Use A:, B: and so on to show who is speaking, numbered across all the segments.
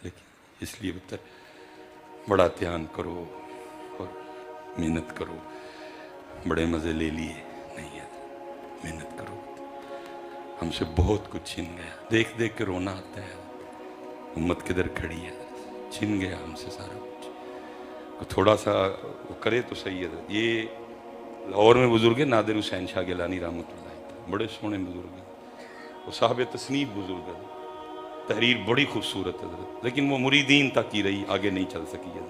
A: लेकिन इसलिए पुत्र बड़ा ध्यान करो और मेहनत करो। बड़े मज़े ले लिए नहीं है, मेहनत करो। हमसे बहुत कुछ छिन गया, देख देख के रोना आता है। उम्मत किधर खड़ी है, छिन गया हमसे सारा कुछ। थोड़ा सा वो करे तो सही है। ये लाहौर में बुजुर्ग है नादिर हुसैन शाह गिलानी रहमतुल्लाह, बड़े सोने बुजुर्ग हैं। वो साहब तसनीफ बुजुर्ग है, तहरीर बड़ी खूबसूरत है, लेकिन वो मुरीदीन तक ही रही, आगे नहीं चल सकी है।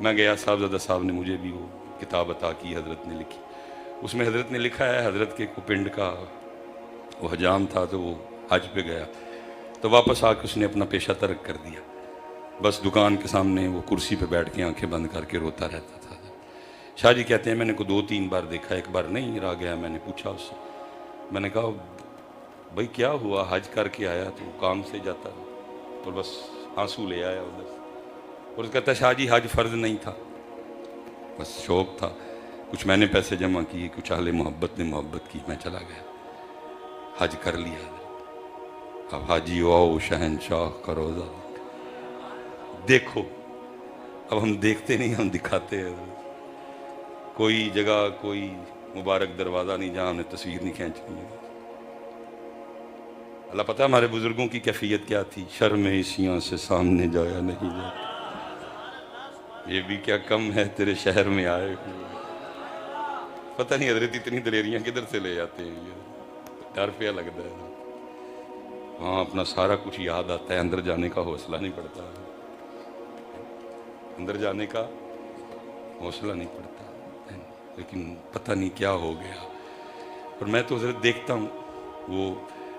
A: मैं गया, साहबजादा साहब ने मुझे भी वो किताब अता की, हज़रत ने लिखी। उसमें हज़रत ने लिखा है, हज़रत के पिंड का वो हजाम था, तो वो हज पे गया, तो वापस आके उसने अपना पेशा तर्क कर दिया। बस दुकान के सामने वो कुर्सी पे बैठ के आंखें बंद करके रोता रहता था। शाह जी कहते हैं मैंने को 2-3 बार देखा, एक बार नहीं रह गया। मैंने पूछा उससे, मैंने कहा भाई क्या हुआ, हज करके आया तो काम से जाता और बस आंसू ले आया उधर से। और उसका कहता शाह जी हज फ़र्ज नहीं था, बस शौक़ था, कुछ मैंने पैसे जमा किए, कुछ अहले मोहब्बत ने मोहब्बत की, मैं चला गया, हज कर लिया। अब हाजी आओ शहनशाह का रोज़ा देखो। अब हम देखते नहीं, हम दिखाते हैं। कोई जगह कोई मुबारक दरवाज़ा नहीं जहाँ हमने तस्वीर नहीं खींचनी है। अल्लाह पता है हमारे बुजुर्गों की कैफियत क्या थी, शर्म इसियों से सामने जाया नहीं जाता, ये भी क्या कम है तेरे शहर में आए। पता नहीं हजरत इतनी दलेरियाँ किधर से ले जाते हैं, ये डर पे लगता है। हाँ अपना सारा कुछ याद आता है, अंदर जाने का हौसला नहीं पड़ता, अंदर जाने का हौसला नहीं पड़ता। लेकिन पता नहीं क्या हो गया। और मैं तो हजरत देखता हूँ, वो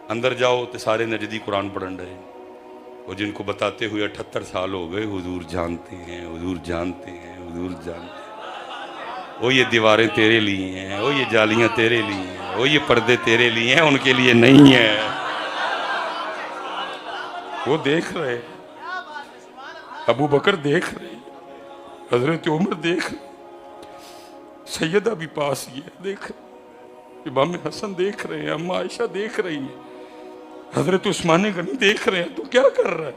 A: अंदर जाओ तो सारे नजदी कुरान पढ़न रहे, और जिनको बताते हुए 78 साल हो गए, हुजूर जानते हैं, हुजूर जानते हैं, हुजूर जानते हैं। वो ये दीवारें तेरे लिए हैं, वो ये जालियाँ तेरे लिए हैं, वो ये पर्दे तेरे लिए हैं, उनके लिए नहीं है। वो देख रहे, अबू बकर देख रहे, हजरत उमर देख रहे, सैयदा भी पास ही है देख रहे, इमाम हसन देख रहे हैं, अम्मा आयशा देख रही है, हजरत उस्मान गनी देख रहे हैं। तू क्या कर रहा है?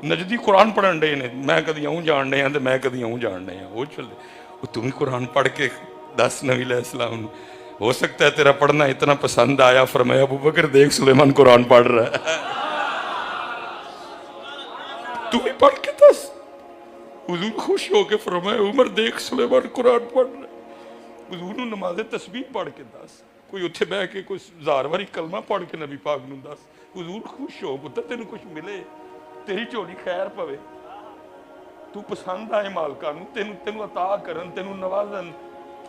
A: नजदी कुरान पढ़न रहे ने, मैं कदी आऊँ जान रहे हैं तो मैं कदी आऊँ जान रहे हैं। वो चले, वो तुम ही कुरान पढ़ के 10 नबी अलैहिस्सलाम, हो सकता है तेरा पढ़ना इतना पसंद आया। फरमाया अबू बकर देख सुलेमान कुरान पढ़ रहा है, तू ही पढ़ के 10। हुजूर खुश हो के फरमाया उमर देख सुलेमान कुरान पढ़ रहा है। हुजूर नमाज़े तस्बीह पढ़ के 10, कोई उत्थे बह के कोई 1000 वारी कलमा पढ़ के नबी पाक नूं 10। हुजूर खुश हो पुत्र तेन कुछ मिले, तेरी झोली खैर पवे, तू पसंद आए मालका नूं, तेनू तेनू अता करन, तेनू नवाजन,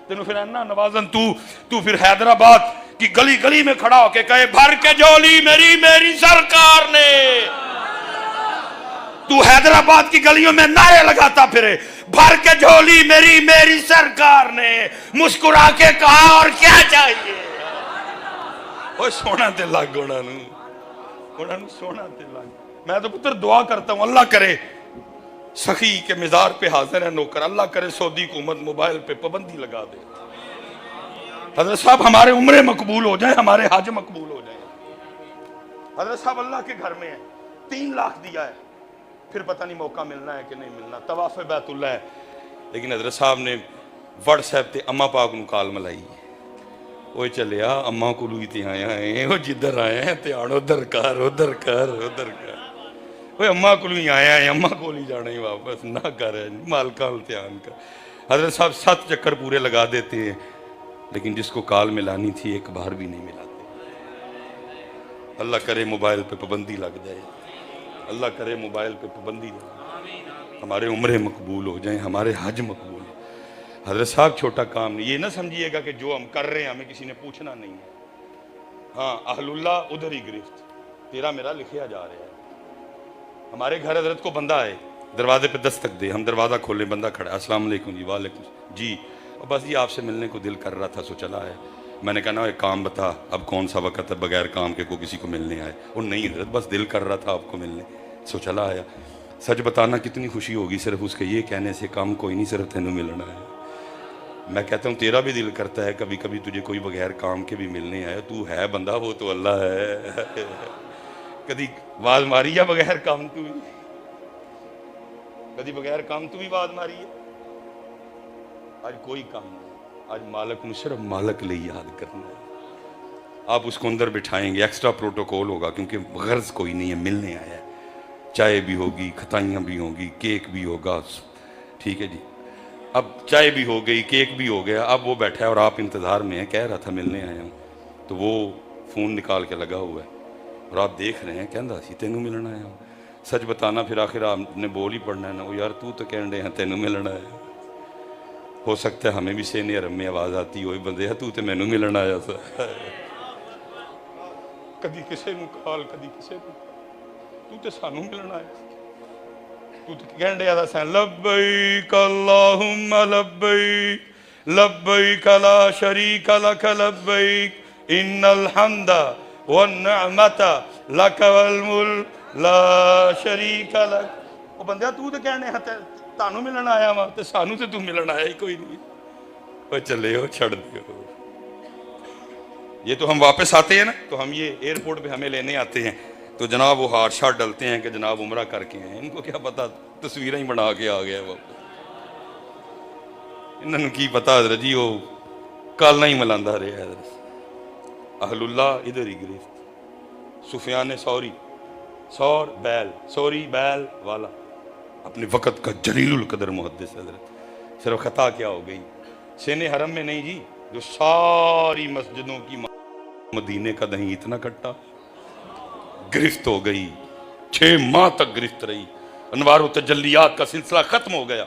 A: तेनू फिर अन्ना नवाजन। तू फिर हैदराबाद की गली गली में खड़ा होके कहे भर के झोली मेरी मेरी सरकार ने। तू हैदराबाद की गलियों में नारे लगाता फिरे, भर के झोली मेरी मेरी सरकार ने, मुस्कुरा के कहा और क्या चाहिए। ओ सोना ते लग उन्होंने सोना ते लग। मैं तो पुत्र दुआ करता हूं अल्लाह करे सखी के मिजार पे हाजिर है नौकर, अल्लाह करे सऊदी हुकूमत मोबाइल पे पाबंदी लगा दे। हजरत साहब हमारे उम्रे मकबूल हो जाए, हमारे हज मकबूल हो जाए। हजरत साहब अल्लाह के घर में है, 3 लाख दिया है, फिर पता नहीं मौका मिलना है कि नहीं मिलना। तवाफ़ बैतुल्ला है, लेकिन हजरत साहब ने व्हाट्सएप ते अम्मा पाक नूं कॉल मिलाई, वो चलिया अम्मा को ही ते आया है, वो जिधर आया है ध्यान उधर कर उधर कर उधर कर, वो अम्मा को ही आया है, अम्मा को ही जाना ही वापस ना कर, मालका ध्यान कर। हजरत साहब 7 चक्कर पूरे लगा देते हैं, लेकिन जिसको कॉल मिलानी थी एक बार भी नहीं मिलाते। अल्लाह करे मोबाइल पे पाबंदी लग जाए, अल्लाह करे मोबाइल पे पाबंदी, हमारे उम्रे मकबूल हो जाएं, हमारे हज मकबूल। हजरत साहब छोटा काम नहीं, ये ना समझिएगा कि जो हम कर रहे हैं हमें किसी ने पूछना नहीं है। हाँ अहलुल्लाह उधर ही गिरफ्त, तेरा मेरा लिखिया जा रहा है। हमारे घर हजरत को बंदा आए, दरवाजे पे दस्तक दे, हम दरवाज़ा खोले, बंदा खड़ा, अस्सलाम वालेकुम जी। वालेकुम जी। और बस ये आपसे मिलने को दिल कर रहा था, सो चला है। मैंने कहा ना एक काम बता, अब कौन सा वक़्त है बगैर काम के को किसी को मिलने आए। वो नहीं हजरत बस दिल कर रहा था आपको मिलने, सो चला आया। सच बताना कितनी खुशी होगी सिर्फ उसके ये कहने से, काम कोई नहीं सिर्फ तेनों मिलना है। मैं कहता हूँ तेरा भी दिल करता है कभी कभी तुझे कोई बगैर काम के भी मिलने आए, तू है बंदा वो तो अल्लाह है। कभी आवाज मारी है बगैर काम तू भी? कभी बगैर काम तू भी आवाज मारी है? आज कोई काम नहीं, आज मालक को सिर्फ मालक ले याद करना है। आप उसको अंदर बिठाएंगे, एक्स्ट्रा प्रोटोकॉल होगा क्योंकि गर्ज कोई नहीं है, मिलने आया है। चाय भी होगी, खताइयाँ भी होंगी, केक भी होगा, ठीक है जी। अब चाय भी हो गई, केक भी हो गया, अब वो बैठा है और आप इंतज़ार में हैं, कह रहा था मिलने आया हूँ, तो वो फ़ोन निकाल के लगा हुआ है और आप देख रहे हैं, कहता सी तेनू मिलना आया हूँ। सच बताना फिर आखिर आपने बोल ही पड़ना है ना, वो यार तू तो कह रहे हैं तेनू मिलना आया। हो सकता है हमें भी सेने हरम में आवाज़ आती हो बंदे तू तो मैनू मिलन आया सा। कभी किसी को कॉल, कभी किसी को, तू तो सानू मिलन आया, तू तो कह रहा था लब्बैक अल्लाहुम्मा लब्बैक लब्बैक ला शरीक लक लब्बैक इन्नल हम्दा वन निअमता लक वल मुल्क ला शरीक लक। ओ बंदिया तू तो कहने तानू मिलन आया वा ते सानू ते तू मिलन आया ही कोई नहीं। ओ चले हो छड़ दियो, ये तो हम वापस आते हैं ना, तो हम ये एयरपोर्ट पे हमें लेने आते हैं तो जनाब वो हाथ शाट डलते हैं कि जनाब उम्रा करके हैं। इनको क्या पता, तस्वीरें ही बना के आ गया वो, इन्होंने की पता हजरत जी, वो कालना ही मिलांदा रहा हजरत। अहलुल्लाह इधर ही गिरफ्त, सुफियान सौरी, सौर बैल, सौरी बैल वाला, अपने वक़्त का जलीलुल कदर मुहद्दिस हजरत। सिर्फ खता क्या हो गई, सेने हरम में नहीं जी, जो सारी मस्जिदों की मदीने का दही इतना कट्टा, गिरफ्त हो गई, 6 माह तक गिरफ्त रही, अनवार तजल्लियात का सिलसिला खत्म हो गया,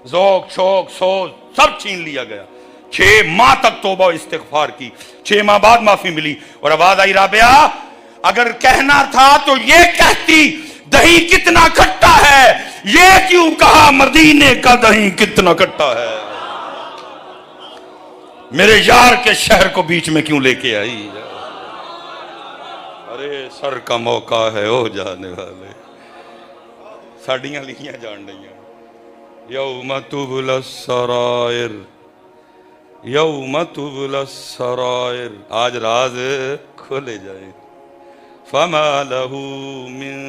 A: ज़ौक़ शौक़ सोच सब छीन लिया गया। 6 माह तक तौबा इस्तिग़फ़ार की, 6 माह बाद माफी मिली और आवाज आई राबिया अगर कहना था तो ये कहती दही कितना खट्टा है, ये क्यों कहा मदीने का दही कितना खट्टा है, मेरे यार के शहर को बीच में क्यों लेके आई। अरे सर का मौका है ओ जाने वाले, साड़ियां लिखियां जान रही, यौम तुबला सरायर, यौम तुबला सरायर, आज राज खोले जाए, फमा लहू मिन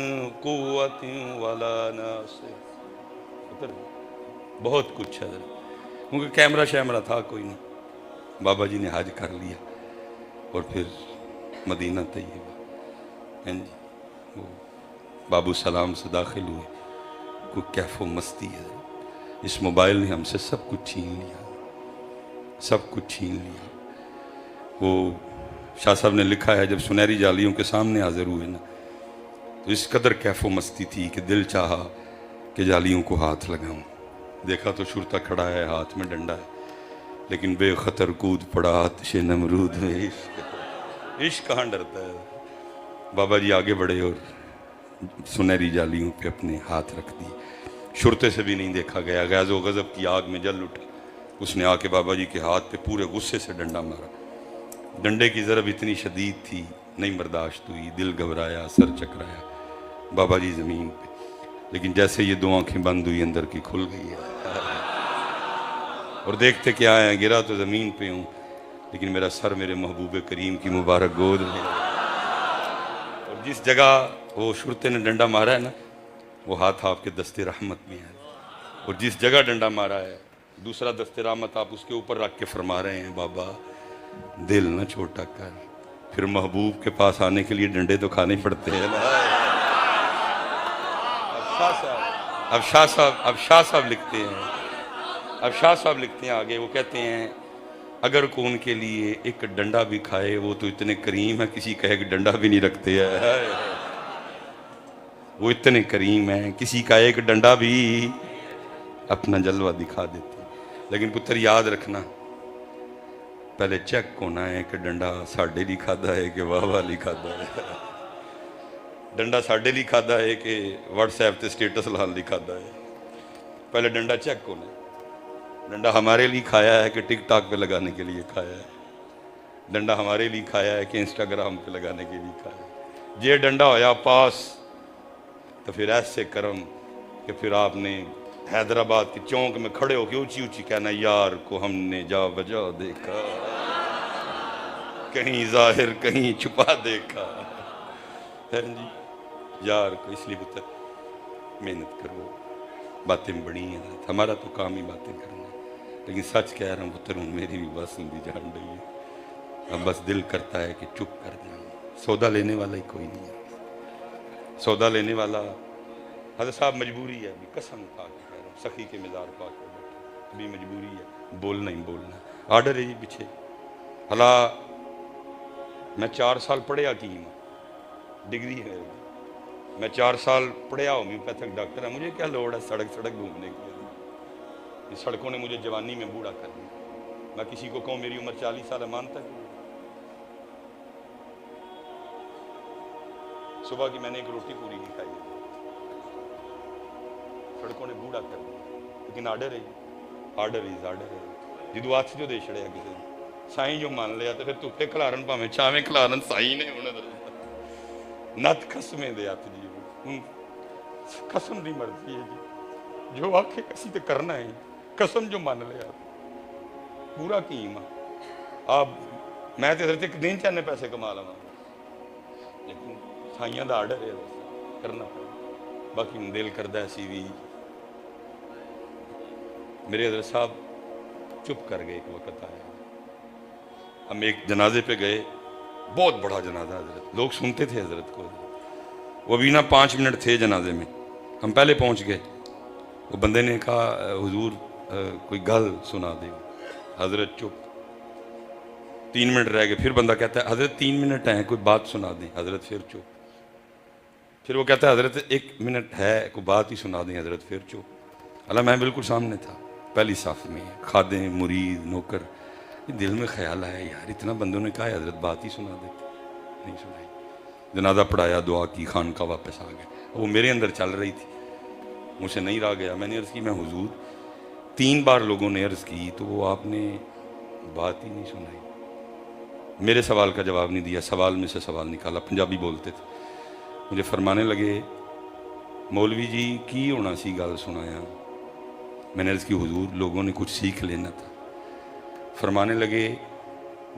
A: कुव्वतिन वला नासिर। बहुत कुछ है, क्योंकि कैमरा शैमरा था कोई नहीं, बाबा जी ने हज कर लिया और फिर मदीना तैयबा, वो बाबू सलाम से दाखिल हुए, कोई कैफो मस्ती है। इस मोबाइल ने हमसे सब कुछ छीन लिया, सब कुछ छीन लिया। वो शाह साहब ने लिखा है जब सुनहरी जालियों के सामने हाजिर हुए ना, तो इस कदर कैफो मस्ती थी कि दिल चाहा कि जालियों को हाथ लगाऊं। देखा तो शुरता खड़ा है, हाथ में डंडा है, लेकिन बेखतर कूद पड़ा आतिशे नमरूद में। इश्क कहाँ डरता है। बाबा जी आगे बढ़े और सुनहरी जालियों पे अपने हाथ रख दिए, शुरते से भी नहीं देखा गया, गैज़ो गज़ब की आग में जल उठा। उसने आके बाबा जी के हाथ पे पूरे गुस्से से डंडा मारा, डंडे की ज़रब इतनी शदीद थी नहीं बर्दाश्त हुई, दिल घबराया, सर चकराया, बाबा जी ज़मीन पे। लेकिन जैसे ये 2 आँखें बंद हुई अंदर की खुल गई है और देखते क्या है, गिरा तो ज़मीन पे हूँ लेकिन मेरा सर मेरे महबूब करीम की मुबारक गोद में। और जिस जगह वो शुरते ने डंडा मारा है ना, वो हाथ आपके दस्ते रहमत में है, और जिस जगह डंडा मारा है दूसरा दस्ते रहमत आप उसके ऊपर रख के फरमा रहे हैं, बाबा दिल न छोटा कर, फिर महबूब के पास आने के लिए डंडे तो खाने पड़ते हैं ना। अब शाह साहब लिखते हैं, अब शाह साहब लिखते हैं आगे, वो कहते हैं अगर को उनके लिए एक डंडा भी खाए वो तो इतने करीम है, किसी का एक डंडा भी नहीं रखते हैं। वो इतने करीम है, किसी का एक डंडा भी अपना जलवा दिखा देते। लेकिन पुत्र याद रखना, पहले चेक होना है कि डंडा साढ़े लिए खादा है कि वाह वाह लिए खादा है, डंडा साढ़े लिए खादा है कि व्हाट्सएप पे स्टेटस लाने लिए खादा है। पहले डंडा चेक होना है, डंडा हमारे लिए खाया है कि टिकटॉक पे लगाने के लिए खाया है, डंडा हमारे लिए खाया है कि इंस्टाग्राम पे लगाने के लिए खाया है। जे डंडा होया पास तो फिर ऐसे करम कि फिर आपने हैदराबाद के चौक में खड़े होकर ऊंची ऊंची कहना, यार को हमने जा बजा देखा, कहीं जाहिर कहीं छुपा देखा है जी। यार को, इसलिए पुत्र मेहनत करो, बातें बड़ी हैं, हमारा तो काम ही बातें करना है। लेकिन सच कह रहा हूँ पुत्र, हूँ मेरी भी बस होंगी जान रही है। अब बस दिल करता है कि चुप कर जाऊँ। सौदा लेने वाला ही कोई नहीं है, सौदा लेने वाला हज़रत साहब मजबूरी है, अभी कसम खा के कह रहा हूँ, सखी के मज़ार पास पर बैठे, अभी मजबूरी है, बोलना ही बोलना। आर्डर है जी पीछे। हला मैं 4 साल पढ़िया की डिग्री है, मैं 4 साल पढ़िया होम्योपैथिक डॉक्टर है, मुझे क्या लोड़ है सड़क सड़क घूमने की। इस सड़कों ने मुझे जवानी में बूढ़ा कर दिया। मैं किसी को कहूँ मेरी उम्र 40 साल है, मानता है? सुबह की मैंने एक रोटी पूरी नहीं खाई, सड़कों ने बूढ़ा कर दिया। लेकिन आर्डर है, आर्डर इज आर्डर है। जो हथ जो दे छड़िया किसी साई जो मान लिया तो फिर धुप्पे खिलारन भावें छावें खिलारन साई ने होने नत खसमें दे हथ जी। कसम की मर्जी है जी, जो आखे असी तो करना है, कसम जो मान लिया पूरा कीम आप। मैं तो एक दिन चाहने पैसे कमा लवा, लेकिन साइया का आर्डर है करना पड़ा। बाकी दिल करता सी भी मेरे हज़रत साहब चुप कर गए। एक वक्त आया, हम एक जनाजे पे गए, बहुत बड़ा जनाजा हजरत, लोग सुनते थे हजरत को। वो भी ना 5 मिनट थे जनाजे में, हम पहले पहुंच गए। वो बंदे ने कहा हुजूर कोई गल सुना दे। हजरत चुप। 3 मिनट रह गए, फिर बंदा कहता है हजरत 3 मिनट हैं, कोई बात सुना दें। हजरत फिर चुप। फिर वो कहता है हजरत 1 मिनट है, कोई बात ही सुना दें। हजरत फिर चुप। अल्लाह मैं बिल्कुल सामने था, पहली साफ में, खादे मुरीद नौकर। दिल में ख्याल आया यार इतना बंदों ने कहा है हजरत बात ही सुना देते, नहीं सुनाई। जनाजा पढ़ाया, दुआ की, खान का वापस आ गए। वो मेरे अंदर चल रही थी, मुझसे नहीं रहा गया। मैंने अर्ज़ की मैं हुजूर 3 बार लोगों ने अर्ज़ की तो वो आपने बात ही नहीं सुनाई, मेरे सवाल का जवाब नहीं दिया। सवाल में से सवाल निकाला, पंजाबी बोलते थे। मुझे फरमाने लगे मौलवी जी की होना सी गल सुनाया। मैंने अर्ज़ की हुजूर लोगों ने कुछ सीख लेना था। फरमाने लगे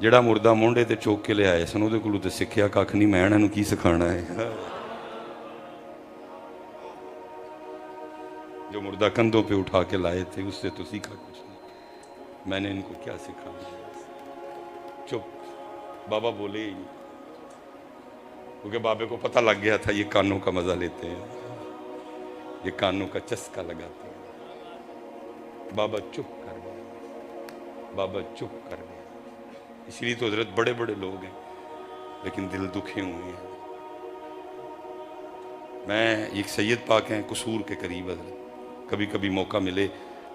A: जड़ा मुर्दा मोंढे ते चुक के ले आए सन उहदे कोलों ते सिक्ख्या कख नहीं, मैं इन्हां नूं की सिखाना है। जो मुर्दा कंधों पे उठा के लाए थे उससे तो सीखा कुछ नहीं, मैंने इनको क्या सिखाना। चुप। बाबा बोले ही नहीं, क्योंकि बाबे को पता लग गया था ये कानों का मजा लेते हैं, ये कानों का चस्का लगाते हैं। बाबा चुप कर गया, बाबा चुप कर गया। इसलिए तो हजरत बड़े बड़े लोग हैं लेकिन दिल दुखे हुए हैं। मैं एक सैयद पाक हैं कसूर के करीब हजरत, कभी कभी मौका मिले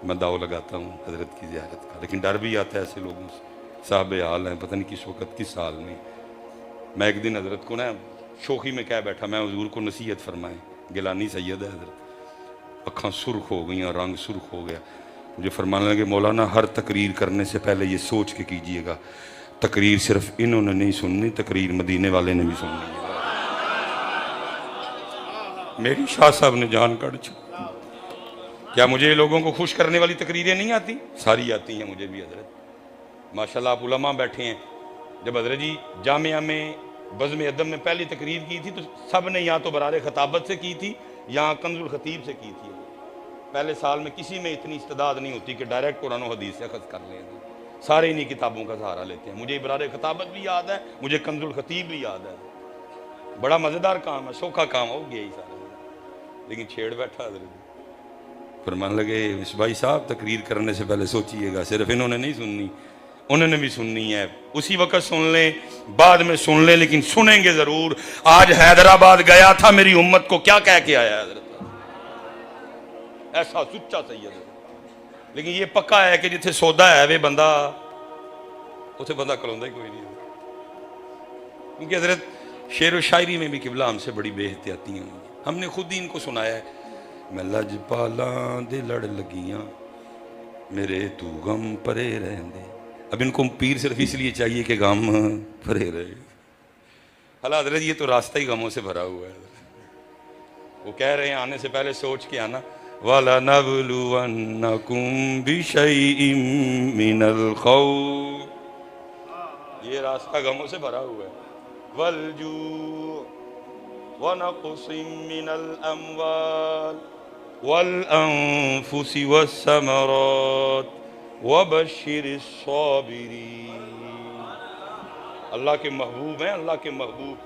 A: मैं दाव लगाता हूँ हजरत की ज़ियारत का, लेकिन डर भी आता है ऐसे लोगों से। साहब हाल हैं, पता नहीं किस वक्त किस साल में। मैं एक दिन हजरत को ना शोखी में क्या बैठा, मैं हुजूर को नसीहत फरमाए, गिलानी सैयद है हजरत, अखां सुर्ख हो गई, रंग सुर्ख हो गया। मुझे फरमाने लगे मौलाना हर तकरीर करने से पहले ये सोच के कीजिएगा तकरीर सिर्फ इन्होंने नहीं सुननी, तकरीर मदीने वाले ने भी सुननी है। मेरी शाह साहब ने जान काट छुड़ी। क्या मुझे लोगों को खुश करने वाली तकरीरें नहीं आती? सारी आती हैं मुझे भी हजरत। माशाल्लाह आप उलमा बैठे हैं। जब हजरत जी जामिया में बज़्म अदब में पहली तकरीर की थी तो सब ने यहाँ तो बरारे खताबत से की थी, यहाँ कंजुल खतीब से की थी। पहले साल में किसी में इतनी इस्तेदाद नहीं होती कि डायरेक्ट कुरान और हदीस से अखज़ कर लें, सारे इन्हीं किताबों का सहारा लेते हैं। मुझे बरारे खताबत भी याद है, मुझे कंजुल खतीब भी याद है। बड़ा मज़ेदार काम है, सौखा काम हो गया ही सारा, लेकिन छेड़ बैठा हजरत। फरमान लगे भाई साहब तकरीर करने से पहले सोचिएगा, सिर्फ इन्होंने नहीं सुननी, उन्होंने भी सुननी है। उसी वक्त सुन लें, बाद में सुन लें, लेकिन सुनेंगे जरूर। आज हैदराबाद गया था, मेरी उम्मत को क्या कह के आया हजरत, ऐसा सुच्चा सैयद है। लेकिन ये पक्का है कि जिथे सौदा है वे बंदा उसे बंदा कलौंदा ही कोई नहीं, क्योंकि हजरत शेर व शायरी में भी किबला हमसे बड़ी बेहतियाती हैं। हमने खुद ही इनको सुनाया है, मैं लजपाला दे लड़ लगियां मेरे तू गम परे रहंदे। अब इनको पीर सिर्फ इसलिए चाहिए कि गम परे रहे। हला हजरत ये तो रास्ता ही गमों से भरा हुआ है। वो कह रहे हैं आने से पहले सोच के आना, वाला नबलुवन्नकुम बिशैइन मिनल खौफ, ये रास्ता गमों से भरा हुआ है। वलजू व नक़्सिम मिनल अम्वाल वल अनफुसि वस्समरात व बश्शिरिस साबिरीन। अल्लाह के महबूब हैं, अल्लाह के महबूब,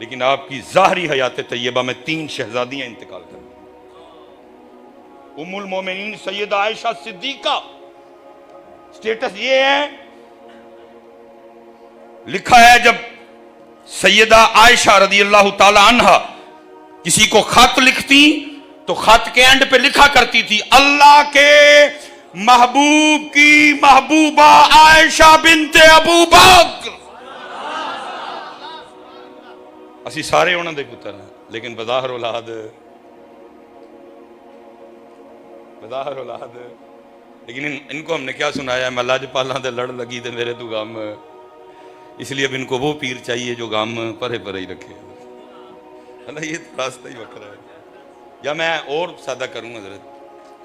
A: लेकिन आपकी ज़ाहरी हयात तैयबा में 3 शहजादियां इंतकाल कर गई। उम्मुल मोमिनीन सैयदा आयशा सिद्दीका, स्टेटस ये है, लिखा है जब सैयदा आयशा रदी अल्लाह ताला अन्हा किसी को खत लिखती तो खत के एंड पे लिखा करती थी, अल्लाह के महबूब की महबूबा आयशा बिनते अबू बकर। असी सारे उन्होंने दे पुत्र हैं, लेकिन बज़ाहिर औलाद, लेकिन इनको हमने क्या सुनाया, मैं लजपाला दे लड़ लगी तो मेरे तू गम, इसलिए अब इनको वो पीर चाहिए जो गम परे परे ही रखे। अल्लाह ये तो रास्ता ही वक्रा है। या मैं और सादा करूँगा हज़रत,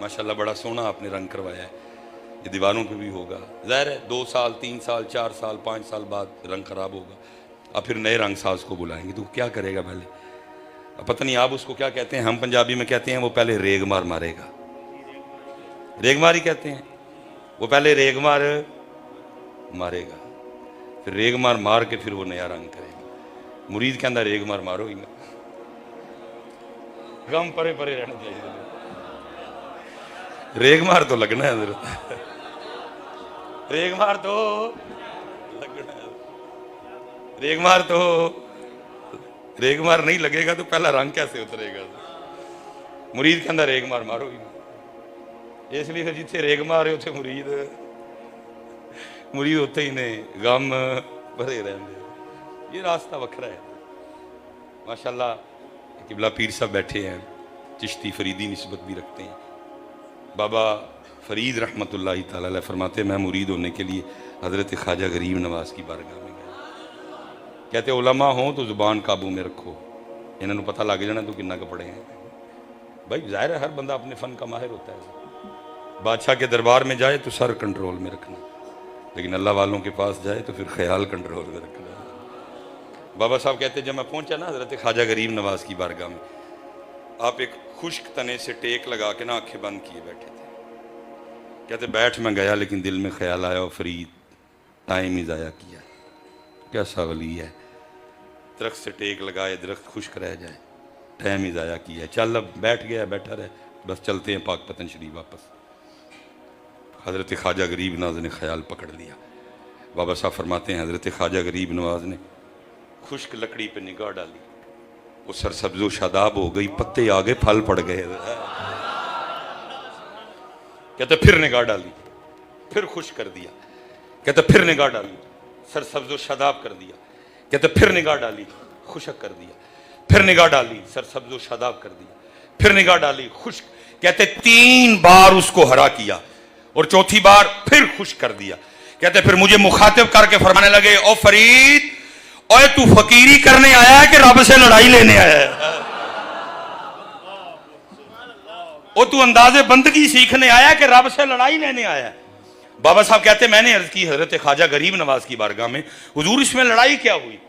A: माशाल्लाह बड़ा सोना आपने रंग करवाया है, ये दीवारों पे भी होगा, ज़ाहिर है 2 साल 3 साल 4 साल 5 साल बाद रंग खराब होगा, अब फिर नए रंग साज को बुलाएंगे तो क्या करेगा पहले, अब पता नहीं आप उसको क्या कहते हैं, हम पंजाबी में कहते हैं वो पहले रेग मार मारेगा, रेगमार ही कहते हैं, वो पहले रेगमार मारेगा, फिर रेगमार मार के फिर वो नया रंग करेगा। मुरीद कहता रेगमार मारो ही ना, गम परे परे रहना चाहिए, रेगमार तो लगना है जरूर, रेगमार तो लगना है, रेगमार नहीं लगेगा तो पहला रंग कैसे उतरेगा। मुरीद कहता रेगमार मारो ही ना, इसलिए फिर जिथे रेग मारे उथे मुरीद उत्थे ही ने गम भरे रहते। ये रास्ता वखरा है। माशाल्लाह किबला पीर साहब बैठे हैं, चिश्ती फरीदी निस्बत भी रखते हैं। बाबा फरीद रहमतुल्लाह तआला अलैह फरमाते, मैं मुरीद होने के लिए हज़रत ख्वाजा गरीब नवाज की बारगाह में गया, कहते उलमा हो तो ज़ुबान काबू में रखो, इन्होंने पता लग जाना तो कितना का पढ़े हैं। भाई ज़ाहिर है हर बंदा अपने फ़न का माहिर होता है, बादशाह के दरबार में जाए तो सर कंट्रोल में रखना, लेकिन अल्लाह वालों के पास जाए तो फिर ख्याल कंट्रोल में रखना। बाबा साहब कहते जब मैं पहुंचा ना हज़रत ख्वाजा गरीब नवाज की बारगाह में, आप एक खुश्क तने से टेक लगा के ना आंखें बंद किए बैठे थे। कहते बैठ मैं गया, लेकिन दिल में ख्याल आया, फरीद टाइम ही ज़ाया किया, कैसा वली है, दरख्त से टेक लगाए दरख्त खुश्क रह जाए, टाइम ही ज़ाया किया, चल अब बैठ गया बैठा रहे, बस चलते हैं पाक पतन शरीफ वापस। हज़रत ख्वाजा गरीब नवाज ने ख्याल पकड़ लिया। बाबा साहब फरमाते हैं हज़रत ख्वाजा गरीब नवाज ने खुश्क लकड़ी पे निगाह डाली, वो सरसब्ज़ो शादाब हो गई, पत्ते आ गए, फल पड़ गए। कहते फिर निगाह डाली, फिर खुश कर दिया, कहते फिर निगाह डाली, सरसब्ज़ो शादाब कर दिया, कहते फिर निगाह डाली, खुशक कर दिया, फिर निगाह डाली, सरसब्ज़ो शादाब कर दिया, फिर निगाह डाली, खुश, कहते 3 बार उसको हरा किया और चौथी बार फिर खुश कर दिया। कहते फिर मुझे मुखातिब करके फरमाने लगे, ओ फरीद, ओए तू फकीरी करने आया है कि रब से लड़ाई लेने आया है? ओ तू अंदाजे बंदगी सीखने आया है कि रब से लड़ाई लेने आया है? बाबा साहब कहते मैंने अर्ज की हजरत ख्वाजा गरीब नवाज की बारगाह में, हुजूर इसमें लड़ाई क्या हुई?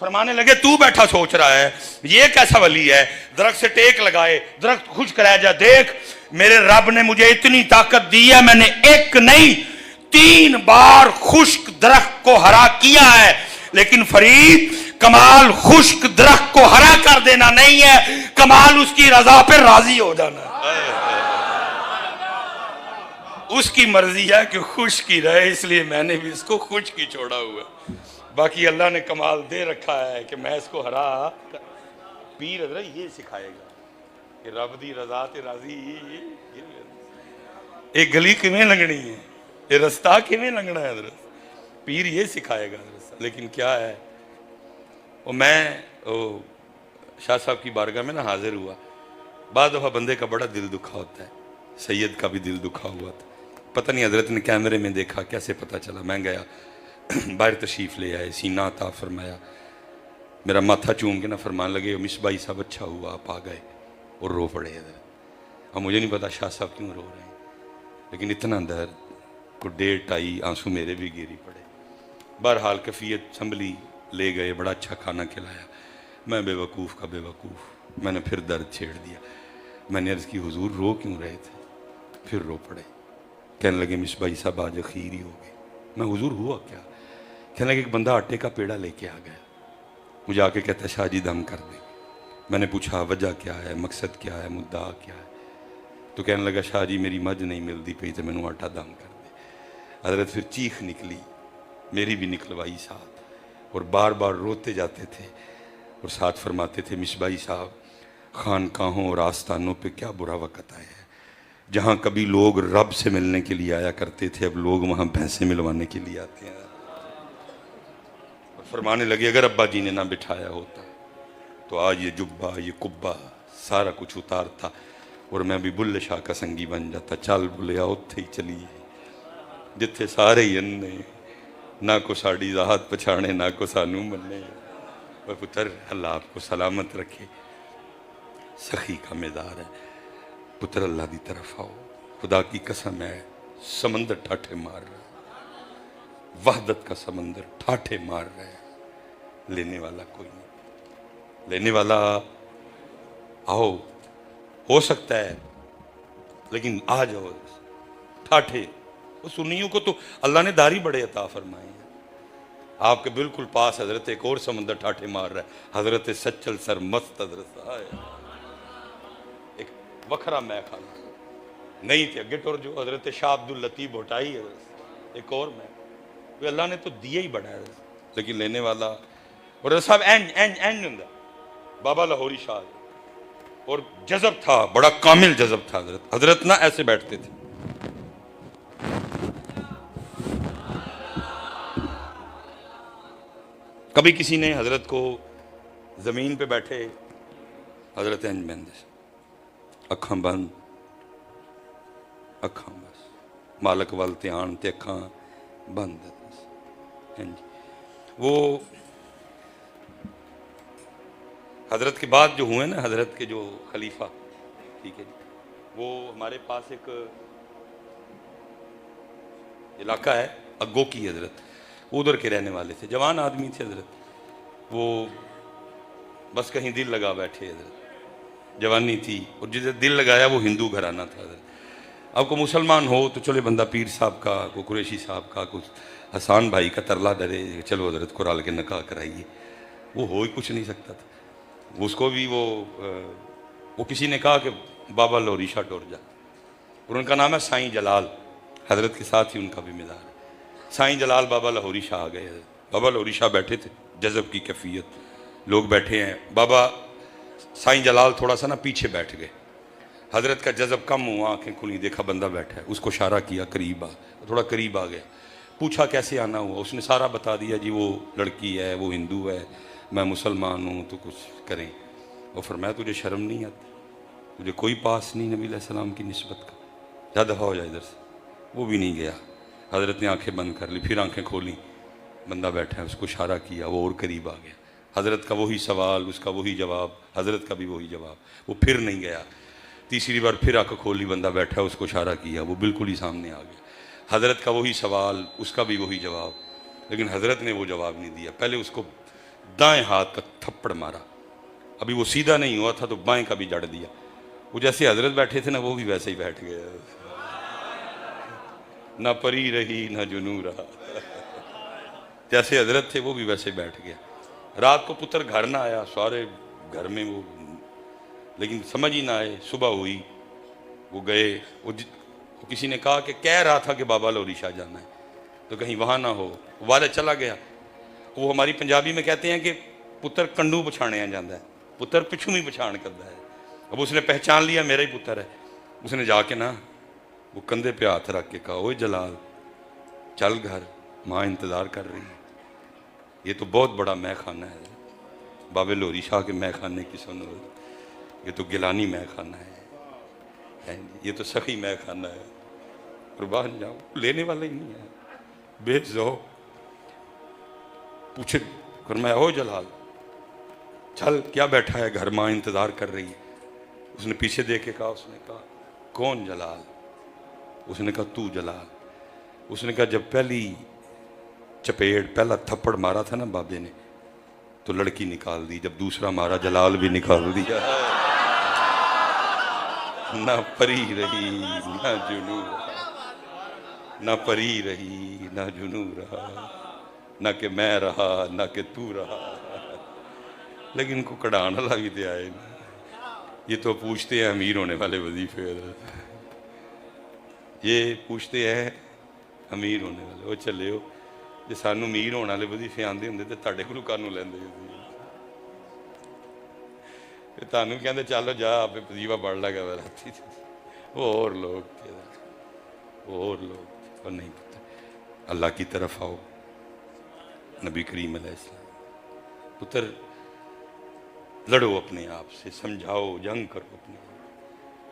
A: फरमाने लगे तू बैठा सोच रहा है ये कैसा वली है, दरख्त से टेक लगाए दरख्त खुश कराया जा, देख मेरे रब ने मुझे इतनी ताकत दी है, मैंने एक नहीं 3 बार खुश्क दरख्त को हरा किया है। लेकिन फरीद कमाल खुश्क दरख्त को हरा कर देना नहीं है, कमाल उसकी रजा पे राजी हो जाना है। उसकी मर्जी है कि खुश की रहे, इसलिए मैंने भी इसको खुश की छोड़ा हुआ, बाकी अल्लाह ने कमाल दे रखा है कि मैं इसको हरा। पीर हज़रत ये सिखाएगा कि रब दी रजा ते राजी, एक गली किवें लंघनी है, ये रास्ता किवें लंघना है, हज़रत पीर ये सिखाएगा। लेकिन क्या है, वो मैं शाह साहब की बारगाह में ना हाजिर हुआ, बाद दफ़ा बंदे का बड़ा दिल दुखा होता है, सैयद का भी दिल दुखा हुआ था, पता नहीं हज़रत ने कैमरे में देखा, कैसे पता चला, मैं गया बाहर तशरीफ़ ले आए, सीना अता फरमाया, मेरा माथा चूम के ना फरमान लगे, मिसबाई साहब अच्छा हुआ आप आ गए, और रो पड़े हज़रत। अब मुझे नहीं पता शाह साहब क्यों रो रहे हैं, लेकिन इतना दर्द को 1.5 आंसू मेरे भी गिरी पड़े। बहरहाल कफ़ियत संभली, ले गए, बड़ा अच्छा खाना खिलाया, मैं बेवकूफ़ का बेवकूफ़। मैंने फिर दर्द छेड़ दिया। मैंने अर्ज़ की हुजूर रो क्यों रहे थे? फिर रो पड़े। कहने लगे मिसबाई साहब आज अखीर ही हो गई। मैं हुजूर हुआ क्या? कहने लगे एक बंदा आटे का पेड़ा लेके आ गया, मुझे आके कहता है शाह जी दम कर दे। मैंने पूछा वजह क्या है, मकसद क्या है, मुद्दा क्या है? तो कहने लगा शाह जी मेरी मझ नहीं मिलती पई तो मैनू आटा दम कर दे। हजरत फिर चीख निकली, मेरी भी निकलवाई साथ, और बार बार रोते जाते थे और साथ फरमाते थे मिसबाई साहब खानकाहों और आस्थानों पे क्या बुरा वक़्त आया है। जहाँ कभी लोग रब से मिलने के लिए आया करते थे, अब लोग वहाँ भैंसे मिलवाने के लिए आते हैं। और फरमाने लगे अगर अब्बा जी ने ना बिठाया होता तो आज ये जुब्बा ये कुब्बा सारा कुछ उतार था और मैं भी बुल्ले शाह का संगी बन जाता। चल बुलिया उत्थे ही चलीए जिथे सारे ही अन्ने, ना को साड़ी राहत पछाने ना को सानू मन्ने। और पुत्र अल्लाह आपको सलामत रखे। सखी का मेदार है पुत्र, अल्लाह की तरफ आओ। खुदा की कसम है समंदर ठाठे मार रहा है, वहदत का समंदर ठाठे मार रहा है। लेने वाला कोई नहीं, लेने वाला आओ हो सकता है लेकिन आ जाओ ठाठे। वो सुन्नियों को तो अल्लाह ने दारी बड़े अता फरमाए हैं। आपके बिल्कुल पास हजरत एक और समंदर ठाठे मार रहा है, हजरत सच्चल सर मस्त हजरत एक वखरा मैं खाना नहीं थे अगे टुर जो हजरत शाह अब्दुल लतीफ भोटाई है एक और मैं। वे अल्लाह ने तो दिया ही बड़ा है लेकिन लेने वाला। और साहब एंज एंज एंज होंगे बाबा लाहौरी शाह और जज़ब था, बड़ा कामिल जज़ब था। हजरत हजरत ना ऐसे बैठते थे, कभी किसी ने हजरत को जमीन पे बैठे हजरत इंज बंद अखा बंद अखा बस मालक वाल ध्यान ते अखा बंद। वो हजरत के बाद जो हुए ना हजरत के जो खलीफा, ठीक है, वो हमारे पास एक इलाका है अग्गो की हजरत, उधर के रहने वाले थे, जवान आदमी थे हजरत। वो बस कहीं दिल लगा बैठे हजरत, जवानी थी और जिसे दिल लगाया वो हिंदू घराना था हजरत। अब को मुसलमान हो तो चले बंदा पीर साहब का, को कुरैशी साहब का, कुछ हसान भाई का तरला डरे चलो हजरत को राल के निकाह कराइए। वो हो ही कुछ नहीं सकता था। उसको भी वो किसी ने कहा कि बाबा लाहौरी शाह टुर जा, और उनका नाम है साईं जलाल, हजरत के साथ ही उनका भी मिलार है। साईं जलाल बाबा लाहौरी शाह आ गए। बाबा लाहौरी शाह बैठे थे, जज़ब की कैफियत, लोग बैठे हैं। बाबा साईं जलाल थोड़ा सा ना पीछे बैठ गए, हजरत का जज़ब कम हुआ, आंखें खुली, देखा बंदा बैठा है, उसको इशारा किया करीब आ, थोड़ा करीब आ गया, पूछा कैसे आना हुआ, उसने सारा बता दिया जी वो लड़की है, वो हिंदू है, मैं मुसलमान हूँ, तो कुछ करें। और फरमाया तुझे शर्म नहीं आती, तुझे कोई पास नहीं नबी अलैहि सलाम की निस्बत का, जा दफ़ा हो जाए इधर से। वो भी नहीं गया। हजरत ने आंखें बंद कर ली, फिर आंखें खोली, बंदा बैठा है, उसको इशारा किया, वो और करीब आ गया। हजरत का वही सवाल, उसका वही जवाब, हजरत का भी वही जवाब, वो फिर नहीं गया। तीसरी बार फिर आंखें खोली, बंदा बैठा है, उसको इशारा किया, वो बिल्कुल ही सामने आ गया। हजरत का वही सवाल, उसका भी वही जवाब, लेकिन हजरत ने वो जवाब नहीं दिया। पहले उसको दाएं हाथ का थप्पड़ मारा, अभी वो सीधा नहीं हुआ था तो बाएं का भी जड़ दिया। वो जैसे हजरत बैठे थे ना, वो भी वैसे ही बैठ गया, ना परी रही ना जुनू रहा। जैसे हजरत थे वो भी वैसे बैठ गया। रात को पुत्र घर ना आया, सारे घर में वो, लेकिन समझ ही ना आए। सुबह हुई, वो गए, वो किसी ने कहा कि कह रहा था कि बाबा लाहौरी शाह जाना है, तो कहीं वहाँ ना हो, वाले चला गया। वो हमारी पंजाबी में कहते हैं कि पुत्र कंडू पछाणिया जाता है, पुत्र पिछू ही पछाण करता है। अब उसने पहचान लिया मेरा ही पुत्र है, उसने जाके ना वो कंधे पे हाथ रख के कहा, ओए जलाल चल घर, माँ इंतज़ार कर रही है। ये तो बहुत बड़ा मैं खाना है, बाबे लाहौरी शाह के मैं खाने की सुनो, ये तो गिलानी मैं खाना है, ये तो सखी मैं खाना है। कुर्बान जाओ, लेने वाला ही नहीं है, बेच जाओ। पूछे कर मैं, ओ जलाल चल क्या बैठा है घर, माँ इंतज़ार कर रही है। उसने पीछे देख के कहा, उसने कहा कौन जलाल? उसने कहा तू जलाल। उसने कहा जब पहली चपेट, पहला थप्पड़ मारा था ना बाबे ने, तो लड़की निकाल दी, जब दूसरा मारा जलाल भी निकाल दिया। ना परी रही ना जुनू रहा, ना परी रही ना जुनू रहा, ना कि मैं रहा ना कि तू रहा। लेकिन इनको कढ़ाने वाला भी तो आए ना। ये तो पूछते हैं अमीर होने वाले वजीफे, ये पूछते हैं अमीर होने वाले। वो चले हो जे सानू अमीर होने वाले वजीफे आते होंगे तो तुहाडे कोलों काहनूं लैंदे सी। तुहानू कहंदे चलो जा आपे वजीफा पढ़ लगा राती। और लोग थे, और लोग थे। और नहीं पता, अल्लाह की तरफ आओ। नबी करीम अलैहिस्सलाम, पुत्र लड़ो अपने आप से, समझाओ, जंग करो अपने।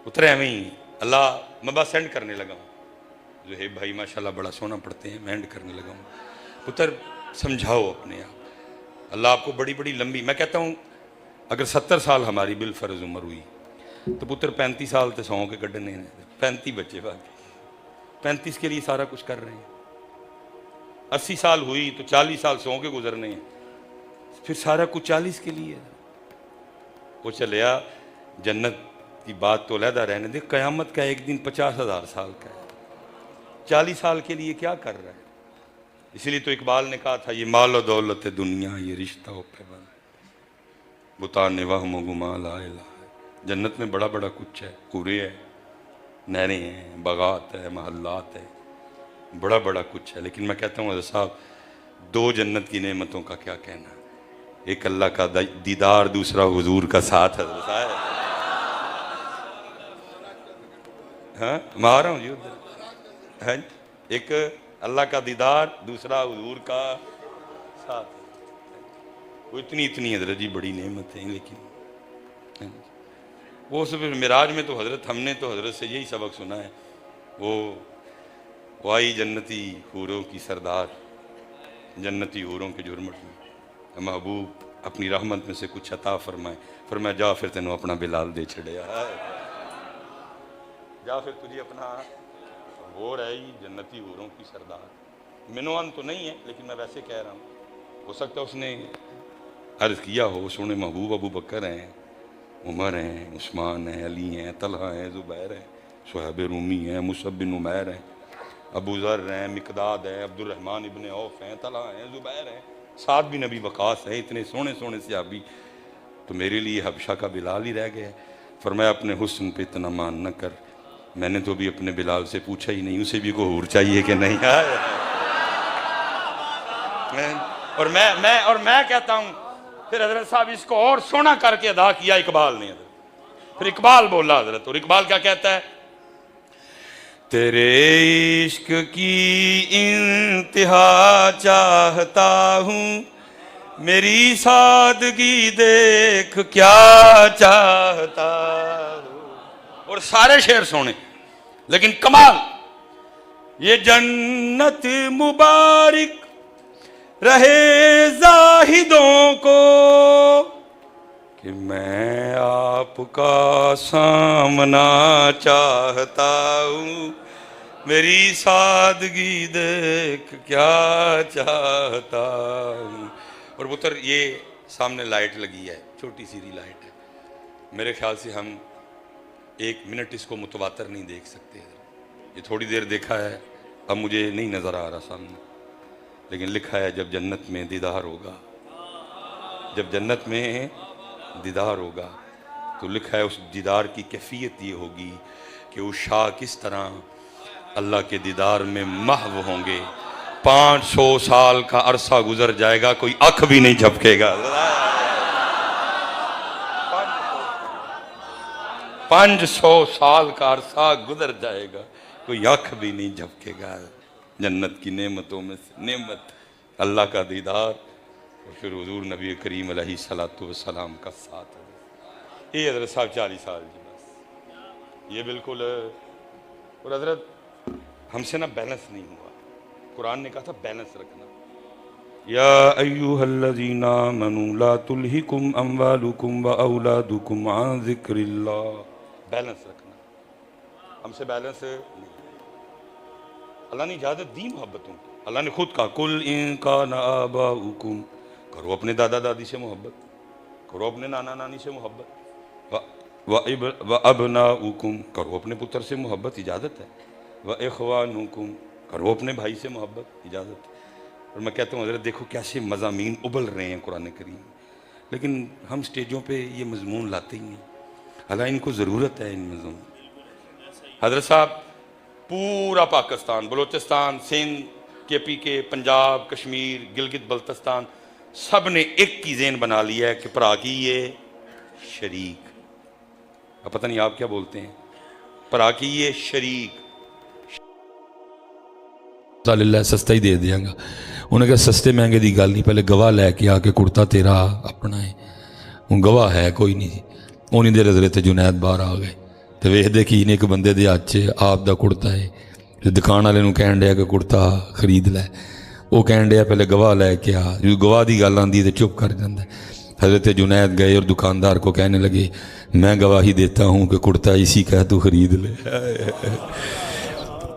A: पुत्र एवं ही अल्लाह, मैं बस एंड करने लगा हूँ। जो है भाई माशाल्लाह बड़ा सोना पढ़ते हैं, मैं एंड करने लगा हूँ। पुत्र समझाओ अपने आप। अल्लाह आपको बड़ी बड़ी लंबी, मैं कहता हूँ अगर 70 साल हमारी बिलफर्ज उम्र हुई तो पुत्र 35 साल तो सौ के कढ़ने हैं। 35 बच्चे बाकी, 35 के लिए सारा कुछ कर रहे हैं। 80 साल हुई तो 40 साल सौ के गुजरने हैं, फिर सारा कुछ 40 के लिए। वो चलिया जन्नत की बात तो अलहदा रहने दे, क़यामत का एक दिन 50,000 साल का है। 40 साल के लिए क्या कर रहा है? इसलिए तो इकबाल ने कहा था, ये माल और दौलत दुनिया, ये रिश्ता हो पैबंद, बुतान वहम गुमा ला इलाहा है। जन्नत में बड़ा बड़ा कुछ है, पूरे है, नहरें हैं, बगात है, महल्लात है, बड़ा बड़ा कुछ है। लेकिन मैं कहता हूँ हज़रत साहब, 2 जन्नत की नेमतों का क्या कहना। एक अल्लाह का दीदार, दूसरा हुजूर का साथ। हज़रत साहब हाँ मैं आ रहा हूँ जी उधर है। एक अल्लाह का दीदार, दूसरा हुजूर का साथ। वो इतनी हजरत जी बड़ी नेमत है। लेकिन वो सब मिराज में तो हजरत, हमने तो हजरत से यही सबक सुना है। वो आई जन्नती हूरों की सरदार, जन्नती हूरों के जुर्मट में, महबूब अपनी रहमत में से कुछ अता फरमाए। फरमाया जा फिर तेनों अपना बिलाल दे छड़िया, जा फिर तुझे अपना वो रही जन्नती हूरों की सरदार। मिनोअन तो नहीं है, लेकिन मैं वैसे कह रहा हूँ। हो सकता है उसने अर्ज़ किया हो, सोने महबूब अबू बकर हैं, उमर हैं, उस्मान हैं, अली हैं, तलहा हैं, ज़ुबैर हैं, सुहैब रूमी हैं, मुसअब बिन उमैर हैं, अबू ज़र हैं, मिक़दाद हैं, अब्दुर्रहमान इब्न औफ हैं, तलहा हैं, ज़ुबैर हैं, साद बिन नबी वक़ास हैं। इतने सोने सोने सहाबी, तो मेरे लिए हबशा का बिलाल ही रह गया। फरमाया अपने हुस्न पे इतना मान न कर, मैंने तो भी अपने बिलाल से पूछा ही नहीं, उसे भी को हूर चाहिए कि नहीं। और मैं कहता हूँ फिर हजरत साहब इसको और सोना करके अदा किया इकबाल ने। फिर इकबाल बोला हजरत, और इकबाल क्या कहता है? तेरे इश्क की इंतहा चाहता हूँ, मेरी सादगी देख क्या चाहता हूँ। और सारे शेर सोने, लेकिन कमाल ये जन्नत मुबारक रहे जाहिदों को कि मैं आपका सामना चाहता हूँ, मेरी सादगी देख क्या चाहता हूँ। और पुत्र ये सामने लाइट लगी है, छोटी सी लाइट है, मेरे ख्याल से हम 1 मिनट इसको मुतवातर नहीं देख सकते। ये थोड़ी देर देखा है, अब मुझे नहीं नज़र आ रहा सामने, लेकिन लिखा है जब जन्नत में दीदार होगा, जब जन्नत में दीदार होगा तो लिखा है उस दीदार की कैफियत ये होगी कि उस शाह किस तरह अल्लाह के दीदार में महव होंगे। 500 साल का अरसा गुजर जाएगा, कोई आँख भी नहीं झपकेगा। 500 साल का अरसा गुजर जाएगा, कोई आँख भी नहीं झपकेगा। जन्नत की नेमतों में से नेमत अल्लाह का दीदार, और फिर हुजूर नबी करीम अलैहिस्सलातु वस्सलाम का साथ है। ये हजरत साहब 40 साल जी बस, ये बिल्कुल। और हजरत हमसे ना बैलेंस नहीं हुआ। कुरान ने कहा था बैलेंस रखना, या अय्युहल्लज़ीना आमनू ला तुल्हिकुम अम्वालुकुम व औलादुकुम अन ज़िक्रिल्लाह। बैलेंस रखना, हमसे बैलेंस नहीं। अल्लाह ने इजाज़त दी मोहब्बतों की। अल्लाह ने खुद कहा कुल इन कान आबाउकुम, करो अपने दादा दादी से मोहब्बत, करो अपने नाना नानी से मोहब्बत। व अबनाउकुम, करो अपने पुत्र से मोहब्बत, इजाज़त है। व इख्वानुकुम, करो अपने भाई से मोहब्बत, इजाज़त है। और मैं कहता हूँ हज़रत देखो कैसे मज़ामीन उबल रहे हैं कुरान करीम, लेकिन हम स्टेजों पे ये मजमून लाते ही नहीं। हालांकि इनको ज़रूरत है इन मजमून। हज़रत साहब पूरा पाकिस्तान, बलूचिस्तान, सिंध, KPK, पंजाब, कश्मीर, गिलगित बल्तिस्तान, सब ने एक की ज़हन बना लिया है कि भरा की ये शरीक। अब पता नहीं आप क्या बोलते हैं, भरा की ये शरीक
B: सस्ता ही दे देंगा। उन्हें कहा सस्ते महंगे की गल नहीं, पहले गवाह लैके आके कुर्ता तेरा अपना है, हूँ गवाह है कोई नहीं। उन्हीं देर हज़रत जुनैद बाहर आ गए तो वेखते की ने एक बंदे के हाथ च आप दा कुर्ता है, तो दुकान वाले कह दिया कि कुर्ता खरीद लै। वो कह दिया पहले गवाह लैके आ, जो गवाह की गल आती तो चुप कर जाता। हज़रत जुनैद गए और दुकानदार को कहने लगे मैं गवाही देता हूँ कि कुर्ता इसी का तू खरीद ले।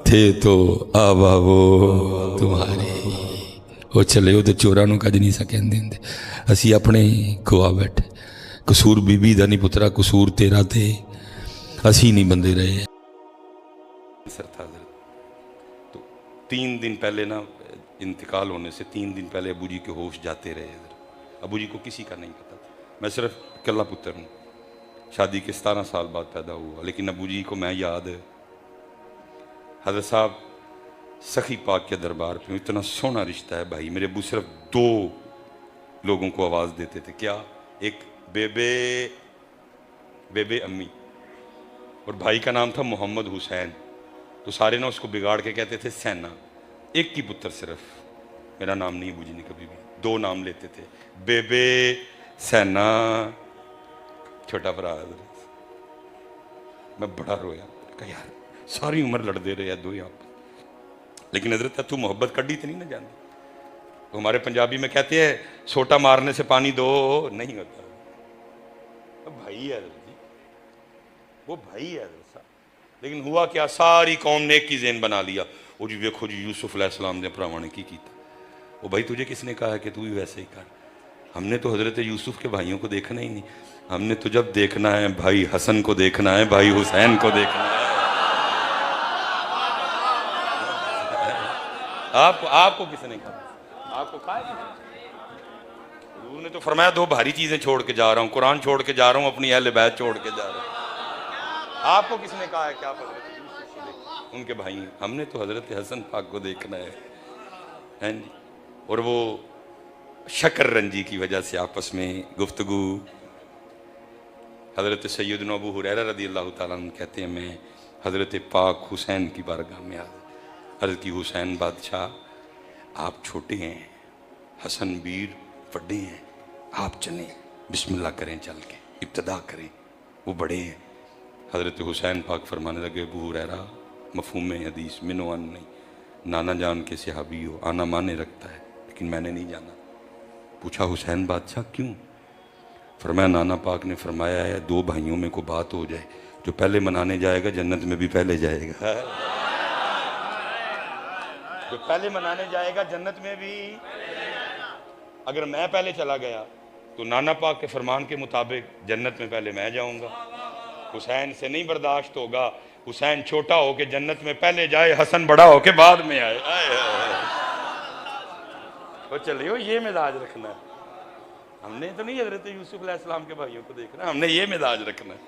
B: थे तो आवा वो तुम्हारे, वो चले वो तो चोरा कज नहीं सा कहते होंगे, असी अपने खुआ बैठे। कसूर बीबी का नहीं पुत्रा, कसूर तेरा थे, असी नहीं बंदे रहे।
A: सर था तो 3 दिन पहले ना इंतकाल होने से 3 दिन पहले अबू जी के होश जाते रहे। अबू जी को किसी का नहीं पता था। मैं सिर्फ इकल्ला पुत्र हूँ, शादी के 17 साल बाद पैदा हुआ, लेकिन अबू जी को मैं याद हज़रत साहब सखी पाक के दरबार पे, इतना सोना रिश्ता है भाई। मेरे अबू सिर्फ 2 लोगों को आवाज़ देते थे, क्या, एक बेबे बेबे अम्मी, और भाई का नाम था मोहम्मद हुसैन। तो सारे ना उसको बिगाड़ के कहते थे सैना। एक की पुत्र सिर्फ, मेरा नाम नहीं अबू जी ने कभी भी, 2 नाम लेते थे, बेबे सैना, छोटा भरा। मैं बड़ा रोया, कहा यार सारी उम्र लड़ते रहे दो आप, लेकिन हजरत तू मोहब्बत कड़ी तो नहीं ना जानती। तो हमारे पंजाबी में कहते हैं सोटा मारने से पानी दो नहीं होता। तो भाई है हजरत जी, वो भाई है हजरत साहब। लेकिन हुआ क्या, सारी कौम ने एक की ज़हन बना लिया, वो जी देखो जी यूसुफ अलैहिस्सलाम के भरावां ने की कीता। वो भाई तुझे किसने कहा है कि तू भी वैसे ही कर। हमने तो हजरत यूसुफ के भाइयों को देखना ही नहीं, हमने तो जब देखना है भाई हसन को देखना है, भाई हुसैन को देखना है। आपको किसने कहा, आपको कहा है? हुजूर ने तो फरमाया 2 भारी चीजें छोड़ के जा रहा हूँ, कुरान छोड़ के जा रहा हूँ, अपनी अहले बैत छोड़ के जा रहा हूँ। आपको किसने कहा है क्या हजरत यूसुफ को देखना, उनके भाई? हमने तो हजरत हसन पाक को देखना है जी। और वो शकर रंजी की वजह से आपस में गुफ्तगू। हजरत सैयदना अबू हुरैरा रज़ी अल्लाह ताला अन्हु कहते हैं मैं हजरत पाक हुसैन की बारगाह में अर्ज़ की, हुसैन बादशाह आप छोटे हैं, हसन वीर बड़े हैं, आप चलें, बिस्मिल्लाह करें, चल के इब्तदा करें, वो बड़े हैं। हजरत हुसैन पाक फरमाने लगे अबू हुरैरा मफ़हूम हदीस मिनो अन नहीं, नाना जान के सहाबी हो, आना माने रखता है लेकिन मैंने नहीं जाना। पूछा हुसैन बादशाह क्यों? फरमाया नाना पाक ने फरमाया है 2 भाइयों में को बात हो जाए, जो पहले मनाने जाएगा जन्नत में भी पहले जाएगा। जो पहले मनाने जाएगा जन्नत में भी। अगर मैं पहले चला गया तो नाना पाक के फरमान के मुताबिक जन्नत में पहले मैं जाऊंगा। हुसैन से नहीं बर्दाश्त होगा, हुसैन छोटा हो के जन्नत में पहले जाए, हसन बड़ा हो के बाद में आए। तो चलियो ये मिजाज रखना है, हमने तो नहीं हजरत यूसुफ अलैहिस्सलाम के भाइयों को देखना, हमने ये मिजाज रखना है।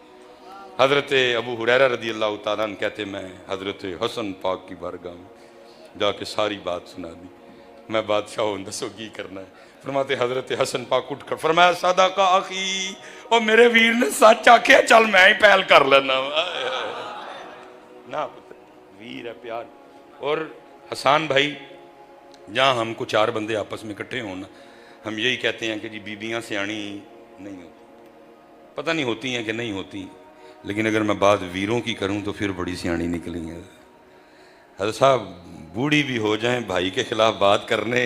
A: हजरत अबू हुरैरा रज़ी अल्लाह ताला अन्हु कहते मैं हजरत हसन पाक की बारगाह में जाके सारी बात सुना दी। मैं बादशाह हूँ, दसो की करना है। फरमाते हजरत हसन पाक उठ कर फरमाया सदाका आखी, और मेरे वीर ने सच आखे, चल मैं ही पहल कर लेना ना। वीर है प्यार। और हसान भाई जहाँ हमको 4 बंदे आपस में इकट्ठे होना, हम यही कहते हैं कि जी बीबियाँ सियाणी नहीं होती, पता नहीं होती हैं कि नहीं होती, लेकिन अगर मैं बात वीरों की करूं तो फिर बड़ी सियाणी निकली है। हज़रत साहब बूढ़ी भी हो जाएं भाई के खिलाफ बात करने।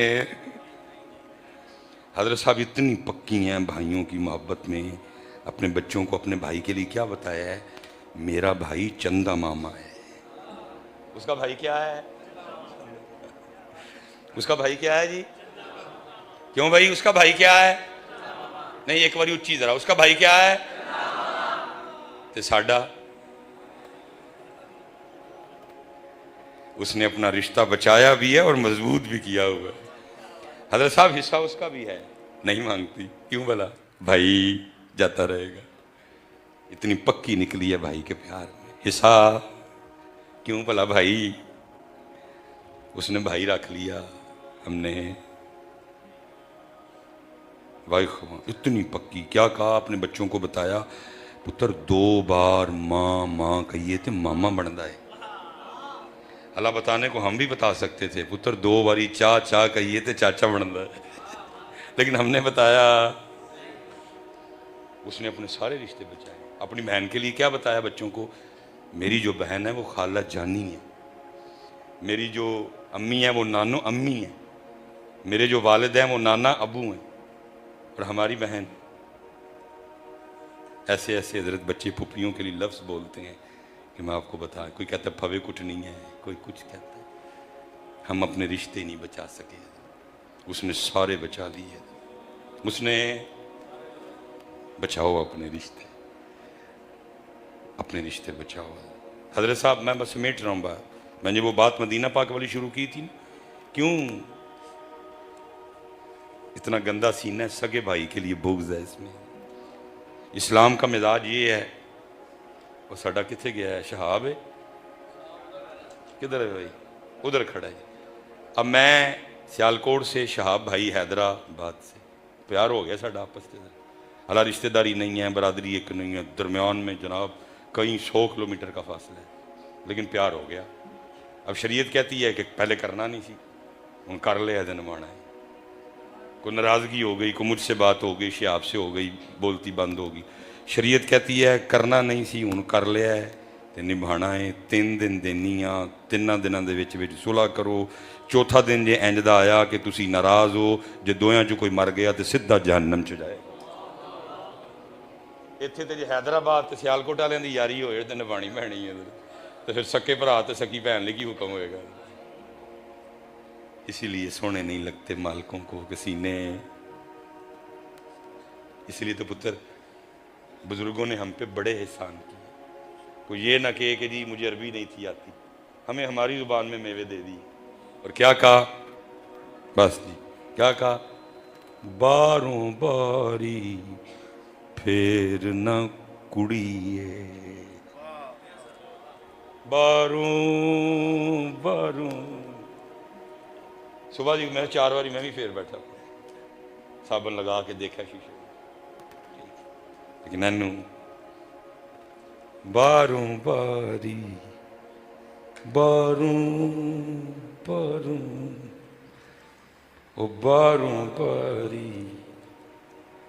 A: हज़रत साहब इतनी पक्की हैं भाइयों की मोहब्बत में, अपने बच्चों को अपने भाई के लिए क्या बताया है, मेरा भाई चंदा मामा है। उसका भाई क्या है? उसका भाई क्या है जी? क्यों भाई, उसका भाई क्या है? नहीं, एक बार उच्ची जरा, उसका भाई क्या है? ते साडा उसने अपना रिश्ता बचाया भी है और मजबूत भी किया हुआ है। हजरत साहब हिस्सा उसका भी है, नहीं मांगती। क्यों भला? भाई जाता रहेगा। इतनी पक्की निकली है भाई के प्यार में। हिस्सा क्यों भला? भाई, उसने भाई रख लिया, हमने भाई। इतनी पक्की। क्या कहा अपने बच्चों को? बताया, पुत्र 2 बार माँ माँ कहिए थे मामा बनता है। अल्लाह बताने को हम भी बता सकते थे, पुत्र 2 बारी चा चा कहिए थे चाचा बनता है। लेकिन हमने बताया, उसने अपने सारे रिश्ते बचाए। अपनी बहन के लिए क्या बताया बच्चों को? मेरी जो बहन है वो खाला जानी है, मेरी जो अम्मी है वो नानो अम्मी है, मेरे जो वालिद हैं वो नाना अबू हैं, और हमारी बहन। ऐसे ऐसे हजरत बच्चे पुपियों के लिए लफ्ज़ बोलते हैं कि मैं आपको बता। कोई कहता है फवे कुछ नहीं है, कोई कुछ कहता है। हम अपने रिश्ते नहीं बचा सके, उसने सारे बचा लिए। उसने बचाओ अपने रिश्ते, अपने रिश्ते बचाओ। हजरत साहब, मैं बस समेट रहा हूँ बात। मैंने वो बात मदीना पाक वाली शुरू की थी, क्यों इतना गंदा सीना है? सगे भाई के लिए बुग़्ज़ है इसमें। इस्लाम का मिजाज ये है। और साडा किथे गया है? शहाब है, किधर है भाई? उधर खड़ा है। अब मैं सियालकोट से, शहाब भाई हैदराबाद से, प्यार हो गया साडा आपस में। हालां रिश्तेदारी नहीं है, बरादरी एक नहीं है, दरम्यान में जनाब कई 100 किलोमीटर का फासला है, लेकिन प्यार हो गया। अब शरीयत कहती है कि पहले करना नहीं सी, हूँ कर लिया दिन माना है। कोई नाराज़गी हो गई, कोई मुझसे बात हो गई, शहाब से हो गई, बोलती बंद होगी। शरीयत कहती है करना नहीं सी, हूँ कर लिया है तो निभाना है। 3 दिन देनी आ, 3 दिनों के सुलह करो। चौथा दिन जे इंज दा आया कि तुसी नाराज़ हो, जे दोयां चों कोई मर गया तो सीधा जहन्नम च जाए। इत्थे तो जे हैदराबाद तो सियालकोट वालियां दी यारी होए तो निभानी पैनी है, तो फिर सके भरा तो सकी भैन लिए की हुक्म होएगा। इसीलिए सोने नहीं लगते मालकों को कसीने। इसलिए तो पुत्र बुजुर्गों ने हम पे बड़े एहसान किए। कोई ये ना कहे कि जी मुझे अरबी नहीं थी आती, हमें हमारी ज़ुबान में मेवे दे दी। और क्या कहा? बस जी, क्या कहा? बारों बारी फेर न कुड़िए, बारों बारों। सुबह जी मैं 4 बारी मैं भी फेर बैठा, साबन लगा के देखा शीशे, लेकिन नैनू बारों बारी बारों बारों, ओ बारों बारी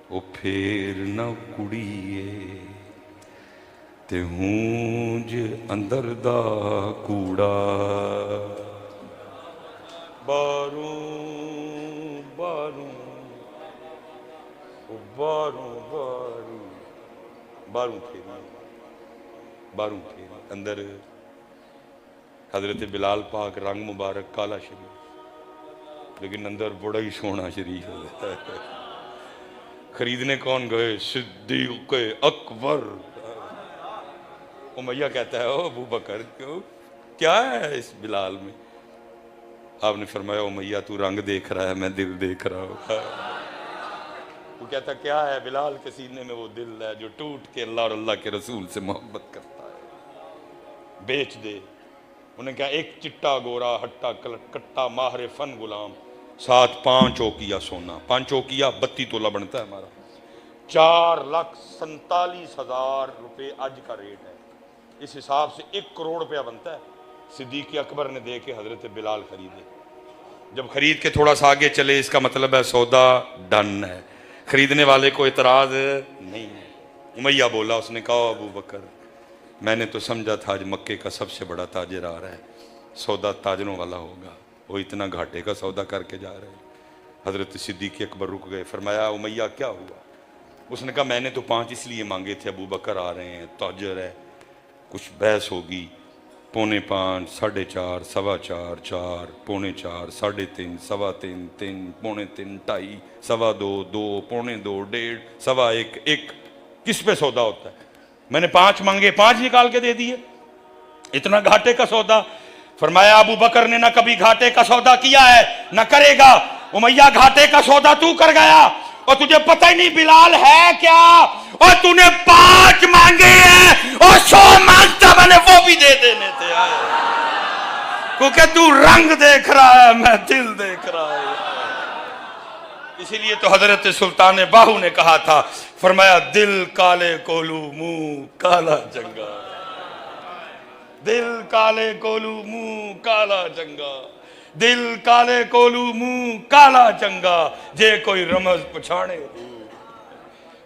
A: ओ फेर न कुड़िए, ते हूंज अंदर दा कूड़ा। बारों बारों ओ बारों बारी, बारों फेरी, बारों फेरी। अंदर हजरत बिलाल पाक रंग मुबारक काला शरीफ, लेकिन अंदर बड़ा ही सोना शरीफ है। खरीदने कौन गए? सिद्दीक अकबर। उमैया कहता है, ओ अबू बकर क्यों, क्या है इस बिलाल में? आपने फरमाया, उमैया तू रंग देख रहा है, मैं दिल देख रहा हूँ। वो कहता क्या है? बिलाल के सीने में वो दिल है जो टूट के अल्लाह और अल्लाह के रसूल से मोहब्बत करता है। बेच दे। उन्हें कहा, एक चिट्टा गोरा हट्टा कट्टा माहरे फन गुलाम, साथ 5 औकिया सोना। 5 औकिया 32 तोला बनता है हमारा। 4,47,000 रुपये आज का रेट है। इस हिसाब से 1 करोड़ रुपया बनता है। सिद्दीक अकबर ने दे के हजरत बिलाल खरीदे। जब खरीद के थोड़ा सा आगे चले, इसका मतलब है सौदा डन है, खरीदने वाले को इतराज नहीं है। उमैया बोला, उसने कहा, अबू बकर मैंने तो समझा था आज मक्के का सबसे बड़ा ताजिर आ रहा है, सौदा ताजरों वाला होगा, वो इतना घाटे का सौदा करके जा रहे हैं। हजरत सिद्दीक अकबर रुक गए। फरमाया, उमैया क्या हुआ? उसने कहा, मैंने तो 5 इसलिए मांगे थे, अबू बकर आ रहे हैं, ताजर है, कुछ बहस होगी, 4:45, 4:30, 4:15, 4, 4:45, 3:30, 3:15, 3, 3:45, 2:30, 2:15, 2, 2:45, 1:30, 1:15, 1। किस पे सौदा होता है? मैंने 5 मांगे, 5 निकाल के दे दिए। इतना घाटे का सौदा। फरमाया अबू बकर ने ना कभी घाटे का सौदा किया है ना करेगा। उमैया घाटे का सौदा तू कर गया और तुझे पता ही नहीं बिलाल है क्या, और तूने 5 मांगे हैं और 100 मांगता मैंने वो भी दे देने थे आए, क्योंकि तू रंग देख रहा है, मैं दिल देख रहा है। इसीलिए तो हजरत सुल्तान बाहू ने कहा था, फरमाया दिल काले कोलू मुंह काला जंगा, दिल काले कोलू मुंह काला जंगा, दिल काले कोलू मुंह काला चंगा, जे कोई रमज पछाणे।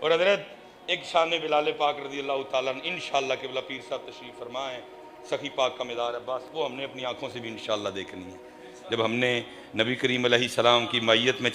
A: और हजरत एक शान बिलाल पाक रज़ी अल्लाह ताला इंशाअल्लाह क़िबला पीर साहब तशरीफ फरमाएं, सखी पाक का मदार अब्बास, वो हमने अपनी आंखों से भी इंशाअल्लाह देखनी है। जब हमने नबी करीम अलैहिस्सलाम की मैयत में